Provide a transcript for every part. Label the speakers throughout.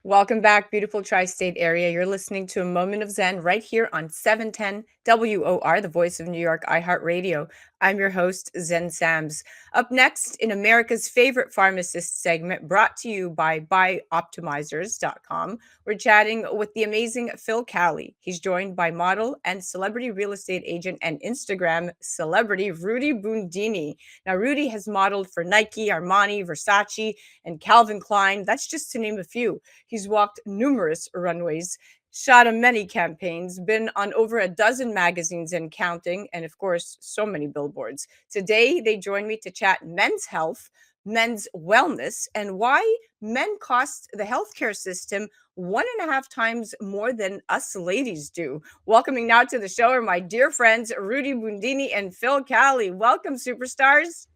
Speaker 1: Welcome back, beautiful tri-state area. You're listening to A Moment of Zen right here on 710 WOR, the voice of New York, iHeartRadio. I'm your host, Zen Sams. Up next, in America's favorite pharmacist segment, brought to you by Bioptimizers.com, we're chatting with the amazing Phil Cowley. He's joined by model and celebrity real estate agent and Instagram celebrity Rudy Bundini. Now, Rudy has modeled for Nike, Armani, Versace, and Calvin Klein. That's just to name a few. He's walked numerous runways, shot on many campaigns, been on over a dozen magazines and counting, and of course, so many billboards. Today, they join me to chat men's health, men's wellness, and why men cost the healthcare system 1.5 times more than us ladies do. Welcoming now to the show are my dear friends, Rudy Bundini and Phil Cowley. Welcome, superstars.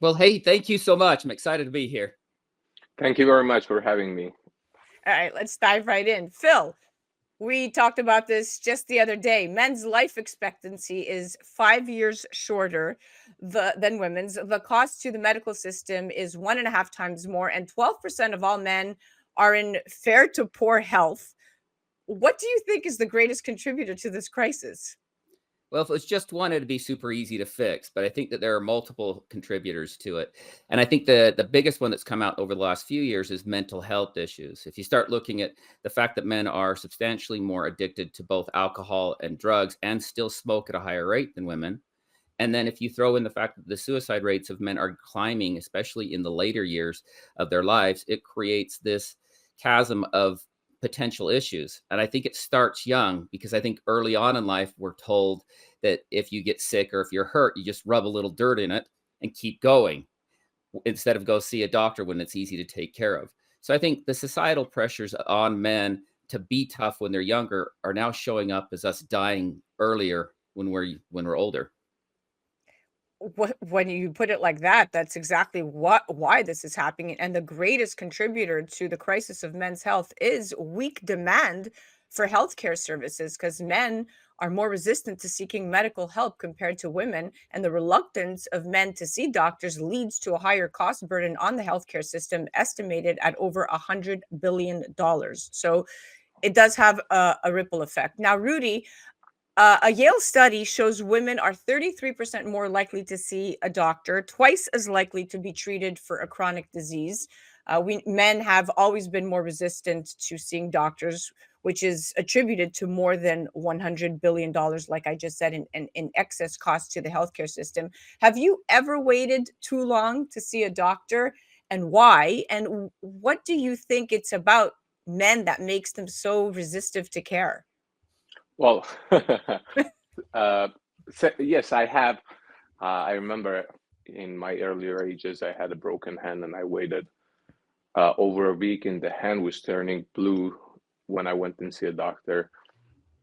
Speaker 2: Well, hey, thank you so much. I'm excited to be here.
Speaker 3: Thank you very much for having me.
Speaker 1: All right, let's dive right in. Phil, we talked about this just the other day. Men's life expectancy is 5 years shorter than women's. The cost to the medical system is 1.5 times more, and 12% of all men are in fair to poor health. What do you think is the greatest contributor to this crisis?
Speaker 2: Well, if it was just one, it'd be super easy to fix, but I think that there are multiple contributors to it. And I think the biggest one that's come out over the last few years is mental health issues. If you start looking at the fact that men are substantially more addicted to both alcohol and drugs and still smoke at a higher rate than women, and then if you throw in the fact that the suicide rates of men are climbing, especially in the later years of their lives, it creates this chasm of potential issues. And I think it starts young because I think early on in life, we're told that if you get sick or if you're hurt, you just rub a little dirt in it and keep going instead of go see a doctor when it's easy to take care of. So I think the societal pressures on men to be tough when they're younger are now showing up as us dying earlier when we're older.
Speaker 1: When you put it like that, that's exactly why this is happening. And the greatest contributor to the crisis of men's health is weak demand for healthcare services, because men are more resistant to seeking medical help compared to women. And the reluctance of men to see doctors leads to a higher cost burden on the healthcare system, estimated at over $100 billion. So it does have a ripple effect. Now, Rudy, a Yale study shows women are 33% more likely to see a doctor, twice as likely to be treated for a chronic disease. Men have always been more resistant to seeing doctors, which is attributed to more than $100 billion, like I just said, in excess costs to the healthcare system. Have you ever waited too long to see a doctor, and why? And what do you think it's about men that makes them so resistive to care?
Speaker 3: Well, yes, I have. I remember in my earlier ages, I had a broken hand and I waited over a week, and the hand was turning blue when I went and see a doctor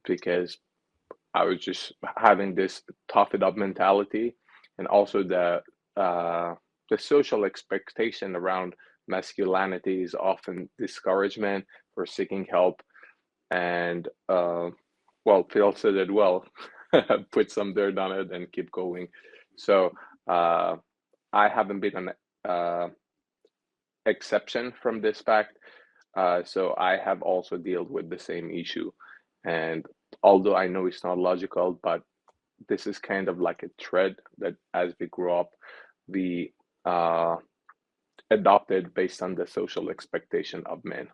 Speaker 3: because I was just having this tough it up mentality, and also the social expectation around masculinity is often discouragement for seeking help, and well, Phil said it well. Put some dirt on it and keep going. So I haven't been an exception from this fact. So I have also dealt with the same issue. And although I know it's not logical, but this is kind of like a thread that as we grow up, we adopted based on the social expectation of men.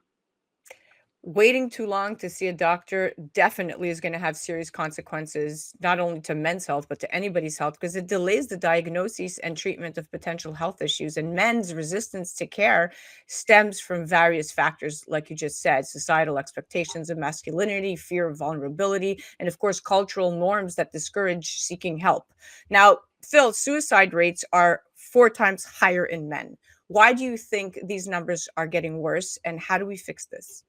Speaker 1: Waiting too long to see a doctor definitely is going to have serious consequences, not only to men's health, but to anybody's health, because it delays the diagnosis and treatment of potential health issues. And men's resistance to care stems from various factors, like you just said: societal expectations of masculinity, fear of vulnerability, and of course, cultural norms that discourage seeking help. Now, Phil, suicide rates are 4 times higher in men. Why do you think these numbers are getting worse, and how do we fix this?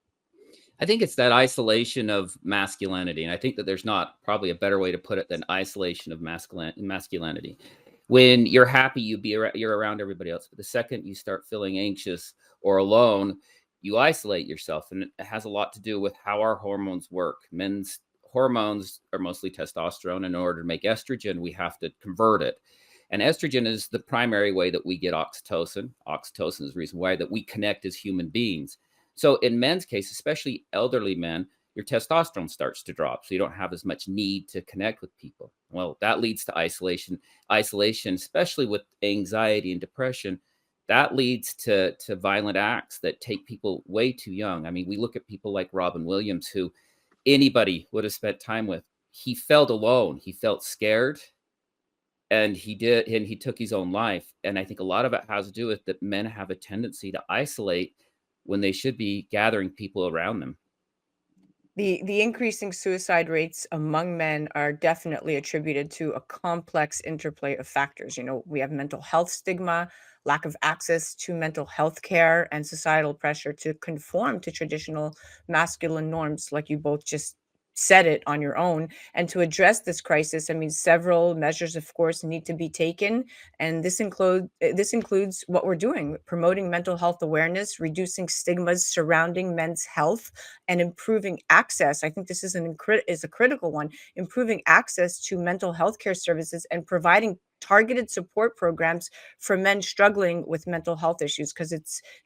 Speaker 2: I think it's that isolation of masculinity. And I think that there's not probably a better way to put it than isolation of masculinity. When you're happy, you're around everybody else. But the second you start feeling anxious or alone, you isolate yourself. And it has a lot to do with how our hormones work. Men's hormones are mostly testosterone. In order to make estrogen, we have to convert it. And estrogen is the primary way that we get oxytocin. Oxytocin is the reason why that we connect as human beings. So in men's case, especially elderly men, your testosterone starts to drop. So you don't have as much need to connect with people. Well, that leads to isolation, especially with anxiety and depression. That leads to violent acts that take people way too young. I mean, we look at people like Robin Williams, who anybody would have spent time with. He felt alone. He felt scared, and he took his own life. And I think a lot of it has to do with that men have a tendency to isolate when they should be gathering people around them.
Speaker 1: The increasing suicide rates among men are definitely attributed to a complex interplay of factors. We have mental health stigma, lack of access to mental health care, and societal pressure to conform to traditional masculine norms, like you both just said it on your own. And to address this crisis, I mean, several measures, of course, need to be taken, and this includes what we're doing: promoting mental health awareness, reducing stigmas surrounding men's health, and improving access. I think this is a critical one: improving access to mental health care services and providing targeted support programs for men struggling with mental health issues, because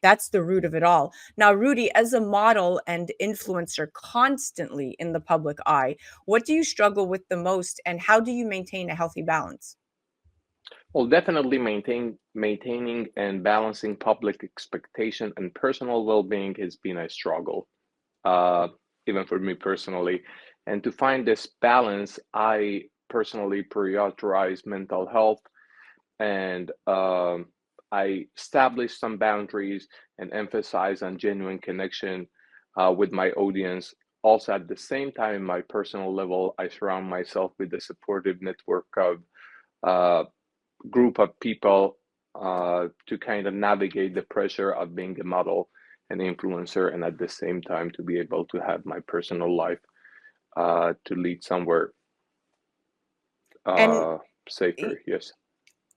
Speaker 1: that's the root of it all. Now, Rudy, as a model and influencer constantly in the public eye, what do you struggle with the most, and how do you maintain a healthy balance?
Speaker 3: Well, definitely maintaining and balancing public expectation and personal well-being has been a struggle, uh, even for me personally. And to find this balance, I personally prioritize mental health, and I establish some boundaries and emphasize on genuine connection with my audience. Also, at the same time, in my personal level, I surround myself with a supportive network of uh, group of people to kind of navigate the pressure of being a model and influencer, and at the same time to be able to have my personal life to lead somewhere
Speaker 1: And
Speaker 3: uh, safer. Yes.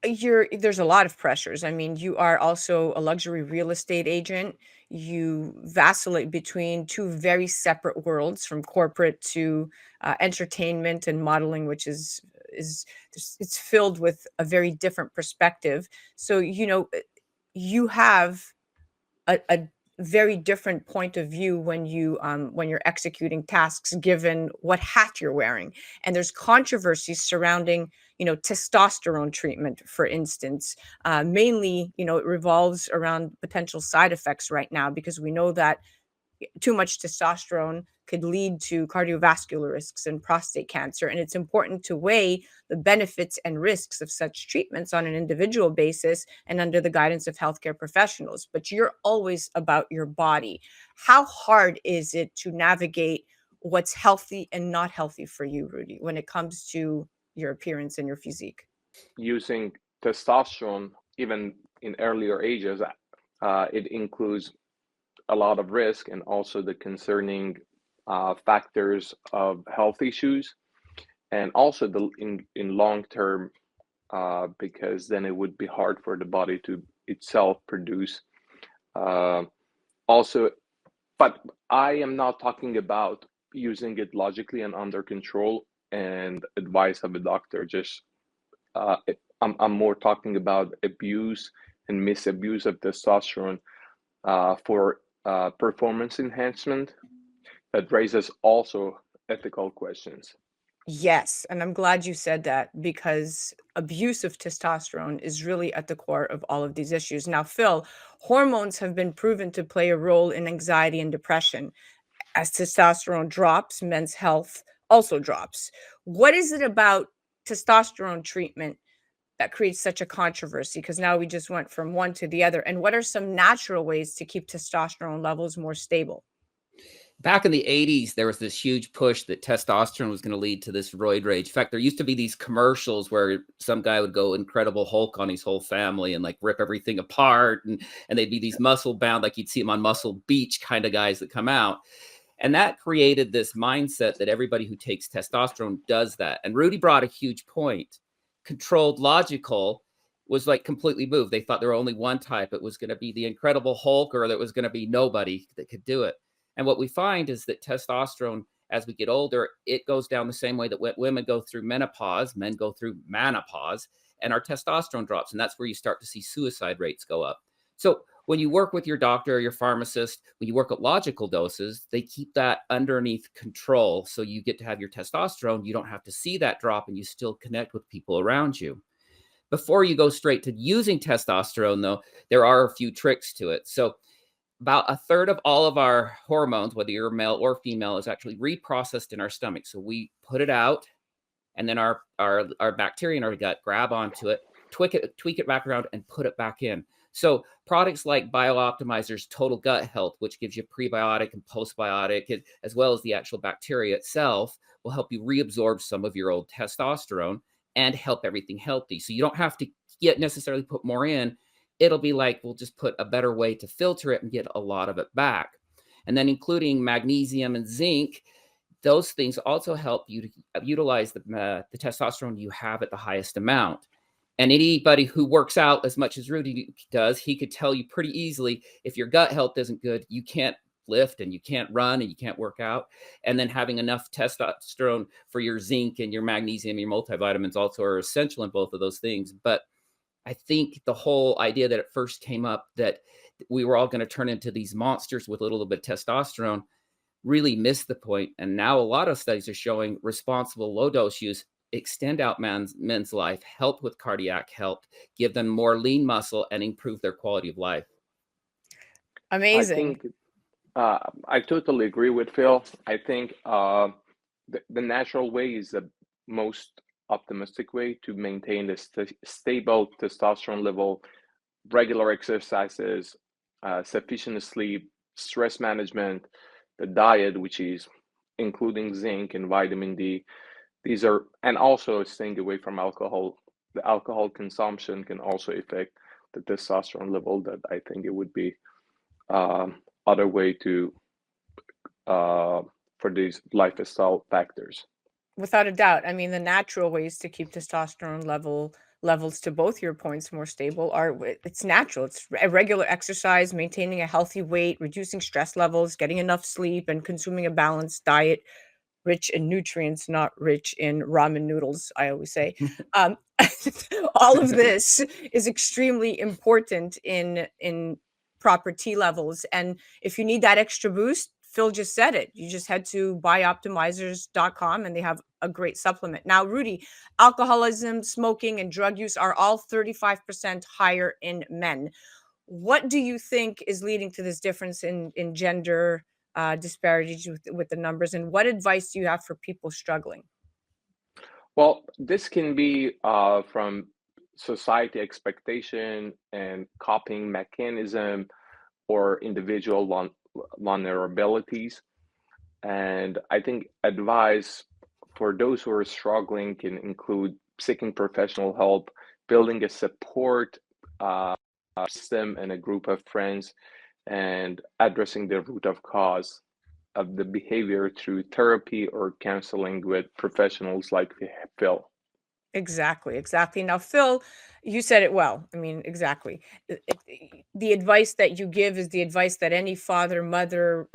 Speaker 1: there's a lot of pressures. I mean, you are also a luxury real estate agent. You vacillate between two very separate worlds, from corporate to entertainment and modeling, which is it's filled with a very different perspective. So, you have a very different point of view when you're executing tasks, given what hat you're wearing. And there's controversies surrounding testosterone treatment, for instance. Mainly, it revolves around potential side effects right now, because we know that too much testosterone could lead to cardiovascular risks and prostate cancer. And it's important to weigh the benefits and risks of such treatments on an individual basis and under the guidance of healthcare professionals. But you're always about your body. How hard is it to navigate what's healthy and not healthy for you, Rudy, when it comes to your appearance and your physique?
Speaker 3: Using testosterone, even in earlier ages, it includes a lot of risk and also the concerning factors of health issues, and also in long term, because then it would be hard for the body to itself produce. Uh, Also, but I am not talking about using it logically and under control and advice of a doctor. Just uh, I'm more talking about abuse and misabuse of testosterone for performance enhancement that raises also ethical questions.
Speaker 1: Yes, and I'm glad you said that, because abuse of testosterone is really at the core of all of these issues. Now, Phil, hormones have been proven to play a role in anxiety and depression. As testosterone drops, men's health also drops. What is it about testosterone treatment that creates such a controversy? Because now we just went from one to the other. And what are some natural ways to keep testosterone levels more stable?
Speaker 2: Back in the 80s, there was this huge push that testosterone was going to lead to this roid rage. In fact, there used to be these commercials where some guy would go Incredible Hulk on his whole family and like rip everything apart. And they'd be these muscle bound, like you'd see them on Muscle Beach kind of guys that come out. And that created this mindset that everybody who takes testosterone does that. And Rudy brought a huge point. Controlled logical was like completely moved. They thought there were only one type. It was going to be the Incredible Hulk, or there was going to be nobody that could do it. And what we find is that testosterone, as we get older, it goes down the same way that women go through menopause, men go through menopause, and our testosterone drops. And that's where you start to see suicide rates go up. So when you work with your doctor or your pharmacist, when you work at logical doses, they keep that underneath control. So you get to have your testosterone. You don't have to see that drop, and you still connect with people around you. Before you go straight to using testosterone, though, there are a few tricks to it. So about a third of all of our hormones, whether you're male or female, is actually reprocessed in our stomach. So we put it out, and then our bacteria in our gut grab onto it, tweak it back around, and put it back in. So products like Bioptimizers Total Gut Health, which gives you prebiotic and postbiotic, as well as the actual bacteria itself, will help you reabsorb some of your old testosterone and help everything healthy. So you don't have to necessarily put more in. It'll be like, we'll just put a better way to filter it and get a lot of it back. And then including magnesium and zinc, those things also help you to utilize the testosterone you have at the highest amount. And anybody who works out as much as Rudy does, he could tell you pretty easily, if your gut health isn't good, you can't lift and you can't run and you can't work out. And then having enough testosterone for your zinc and your magnesium, your multivitamins also are essential in both of those things. But I think the whole idea that it first came up that we were all going to turn into these monsters with a little bit of testosterone really missed the point. And now a lot of studies are showing responsible low dose use extend out men's life, help with cardiac health, give them more lean muscle, and improve their quality of life.
Speaker 1: Amazing.
Speaker 3: I totally agree with Phil. I think the natural way is the most optimistic way to maintain a stable testosterone level, regular exercises, sufficient sleep, stress management, the diet, which is including zinc and vitamin D. These are, and also staying away from alcohol. The alcohol consumption can also affect the testosterone level. That I think it would be other way to for these lifestyle factors.
Speaker 1: Without a doubt. I mean, the natural ways to keep testosterone levels, to both your points, more stable are it's natural. It's regular exercise, maintaining a healthy weight, reducing stress levels, getting enough sleep, and consuming a balanced diet rich in nutrients, not rich in ramen noodles, I always say. Um, all of this is extremely important in proper T levels. And if you need that extra boost, Phil just said it. You just head to bioptimizers.com and they have a great supplement. Now, Rudy, alcoholism, smoking, and drug use are all 35% higher in men. What do you think is leading to this difference in gender disparities with the numbers? And what advice do you have for people struggling?
Speaker 3: Well, this can be from society expectation and coping mechanism or individual vulnerabilities. And I think advice for those who are struggling can include seeking professional help, building a support system and a group of friends, and addressing the root of cause of the behavior through therapy or counseling with professionals like Phil.
Speaker 1: Exactly, exactly. Now, Phil, you said it well. I mean, exactly. The advice that you give is the advice that any father, mother,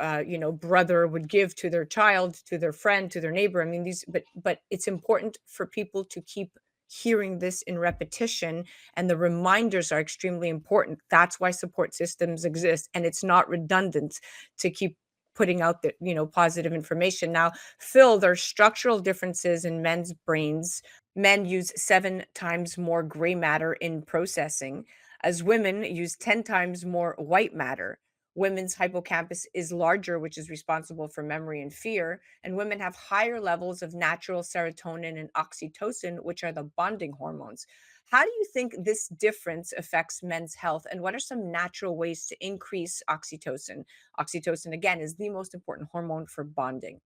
Speaker 1: brother would give to their child, to their friend, to their neighbor. I mean, but it's important for people to keep hearing this in repetition, and the reminders are extremely important. That's why support systems exist, and it's not redundant to keep putting out the positive information. Now, Phil, there's structural differences in men's brains. Men use 7 times more gray matter in processing, as women use 10 times more white matter. Women's hippocampus is larger, which is responsible for memory and fear, and women have higher levels of natural serotonin and oxytocin, which are the bonding hormones. How do you think this difference affects men's health, and what are some natural ways to increase oxytocin? Oxytocin, again, is the most important hormone for bonding.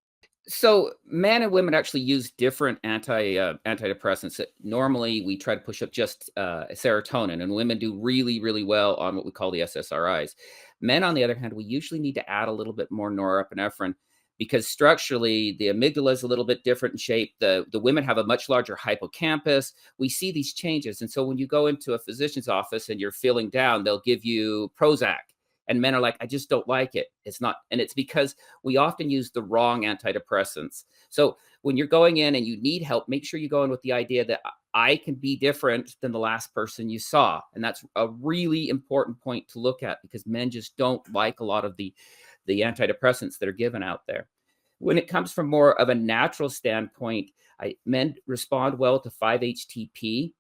Speaker 2: So men and women actually use different antidepressants. Normally, we try to push up just serotonin, and women do really, really well on what we call the SSRIs. Men, on the other hand, we usually need to add a little bit more norepinephrine because structurally, the amygdala is a little bit different in shape. The women have a much larger hippocampus. We see these changes. And so when you go into a physician's office and you're feeling down, they'll give you Prozac. And men are like, I just don't like it. It's not. And it's because we often use the wrong antidepressants. So when you're going in and you need help, make sure you go in with the idea that I can be different than the last person you saw. And that's a really important point to look at, because men just don't like a lot of the antidepressants that are given out there. When it comes from more of a natural standpoint, men respond well to 5-HTP,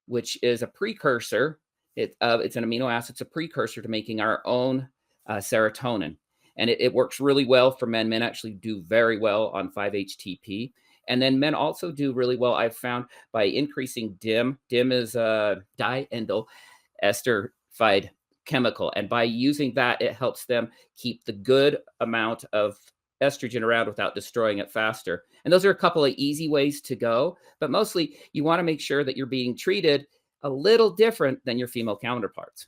Speaker 2: which is a precursor. It's an amino acid. It's a precursor to making our own serotonin. And it works really well for men. Men actually do very well on 5-HTP. And then men also do really well, I've found, by increasing DIM. DIM is a diendyl esterified chemical. And by using that, it helps them keep the good amount of estrogen around without destroying it faster. And those are a couple of easy ways to go. But mostly, you want to make sure that you're being treated a little different than your female counterparts.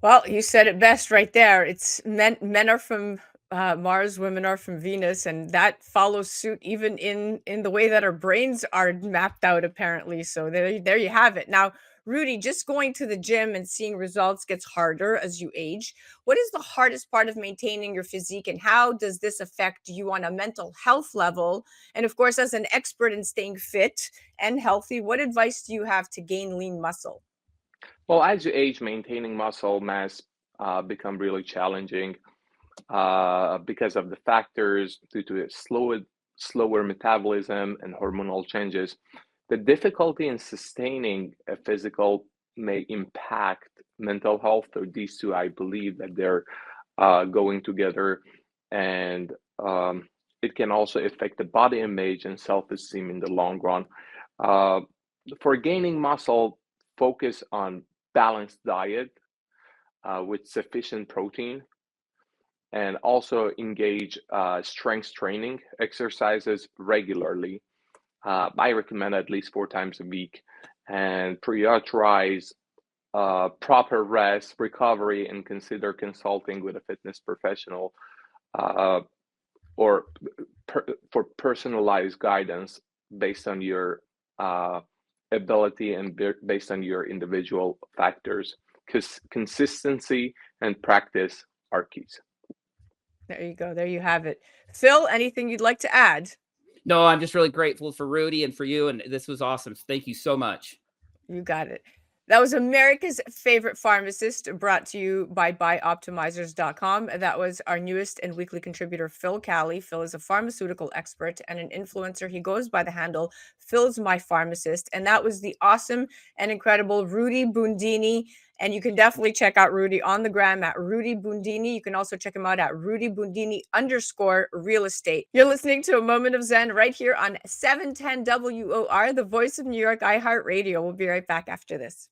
Speaker 1: Well, you said it best right there. It's men are from Mars, women are from Venus, and that follows suit even in the way that our brains are mapped out, apparently. So there you have it. Now, Rudy, just going to the gym and seeing results gets harder as you age. What is the hardest part of maintaining your physique, and how does this affect you on a mental health level? And of course, as an expert in staying fit and healthy, what advice do you have to gain lean muscle?
Speaker 3: Well, as you age, maintaining muscle mass become really challenging because of the factors due to slower metabolism and hormonal changes. The difficulty in sustaining a physical may impact mental health. So these two, I believe that they're going together, and it can also affect the body image and self-esteem in the long run. Uh, for gaining muscle, focus on balanced diet with sufficient protein, and also engage strength training exercises regularly. I recommend at least 4 times a week, and prioritize proper rest, recovery, and consider consulting with a fitness professional uh, or for personalized guidance based on your uh, ability and based on your individual factors. Because consistency and practice are keys.
Speaker 1: There you go. There you have it. Phil, anything you'd like to add?
Speaker 2: No, I'm just really grateful for Rudy and for you. And this was awesome. Thank you so much.
Speaker 1: You got it. That was America's favorite pharmacist, brought to you by Bioptimizers.com. That was our newest and weekly contributor, Phil Cowley. Phil is a pharmaceutical expert and an influencer. He goes by the handle Phil's My Pharmacist. And that was the awesome and incredible Rudy Bundini. And you can definitely check out Rudy on the gram at Rudy Bundini. You can also check him out at Rudy Bundini_real estate. You're listening to A Moment of Zen right here on 710 WOR, the voice of New York, iHeartRadio. We'll be right back after this.